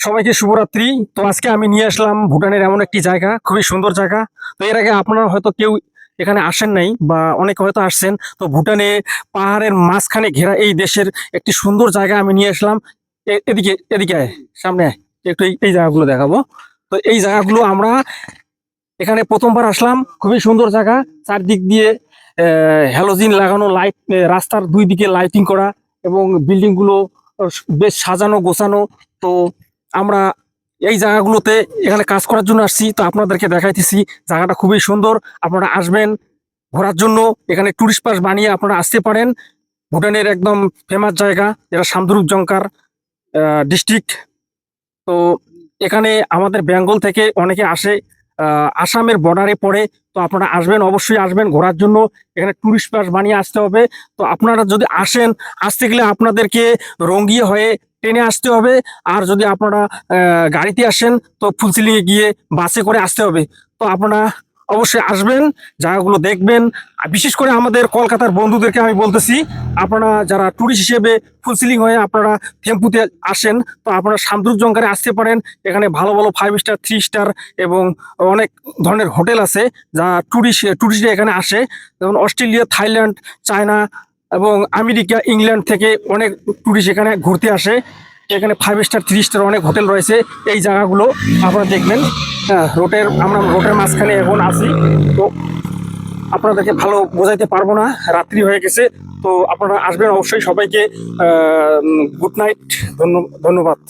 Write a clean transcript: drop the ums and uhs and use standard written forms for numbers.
সবাইকে শুভরাত্রি। তো আজকে আমি নিয়ে আসলাম ভুটানের এমন একটি জায়গা, খুবই সুন্দর জায়গা। তো এর আগে আপনারা হয়তো কেউ এখানে আসেন নাই বা অনেকে হয়তো আসছেন। তো ভুটানে পাহাড়ের মাঝখানে ঘেরা এই দেশের একটি সুন্দর জায়গা আমি নিয়ে আসলাম। এদিকে এদিকে আয়, সামনে আয়, একটু এই জায়গাগুলো দেখাবো। তো এই জায়গাগুলো আমরা এখানে প্রথমবার আসলাম। খুবই সুন্দর জায়গা, চারদিক দিয়ে হ্যালোজিন লাগানো লাইট, রাস্তার দুই দিকে লাইটিং করা এবং বিল্ডিং গুলো বেশ সাজানো গোছানো। তো আমরা এই জায়গাগুলোতে এখানে কাজ করার জন্য আসছি। তো আপনাদেরকে দেখাইতেছি, জায়গাটা খুবই সুন্দর। আপনারা আসবেন ঘোরার জন্য, এখানে টুরিস্ট পাস বানিয়ে আপনারা আসতে পারেন। ভুটানের একদম ফেমাস জায়গা, এটা সামদুরুপ জংকার ডিস্ট্রিক্ট। তো এখানে আমাদের বেঙ্গল থেকে অনেকে আসে, আসামের বর্ডারে পড়ে। তো আপনারা আসবেন, অবশ্যই আসবেন ঘোরার জন্য। এখানে টুরিস্ট পাস বানিয়ে আসতে হবে। তো আপনারা যদি আসেন, আসতে গেলে আপনাদেরকে রঙ্গিয়ে হয়ে ট্রেনে আসতে হবে। আর যদি আপনারা গাড়িতে আসেন, তো ফুলসিলিংয়ে গিয়ে বাসে করে আসতে হবে। তো আপনারা অবশ্যই আসবেন, জায়গাগুলো দেখবেন। আর বিশেষ করে আমাদের কলকাতার বন্ধুদেরকে আমি বলতেছি, আপনারা যারা ট্যুরিস্ট হিসেবে ফুলসিলিং হয়ে আপনারা থেম্পুতে আসেন, তো আপনারা সামদ্রুপ জঙ্কারে আসতে পারেন। এখানে ভালো ভালো 5 স্টার, 3 স্টার এবং অনেক ধরনের হোটেল আছে যা ট্যুরিস্টরা এখানে আসে। যেমন অস্ট্রেলিয়া, থাইল্যান্ড, চায়না এবং আমেরিকা, ইংল্যান্ড থেকে অনেক ট্যুরিস্ট এখানে ঘুরতে আসে। এখানে 5 স্টার, 3 স্টার অনেক হোটেল রয়েছে। এই জায়গাগুলো আপনারা দেখবেন। হ্যাঁ, আমরা রোডের মাঝখানে এখন আছি। তো আপনাদেরকে ভালো বোঝাইতে পারবো না, রাত্রি হয়ে গেছে। তো আপনারা আসবেন অবশ্যই। সবাইকে গুড নাইট, ধন্যবাদ।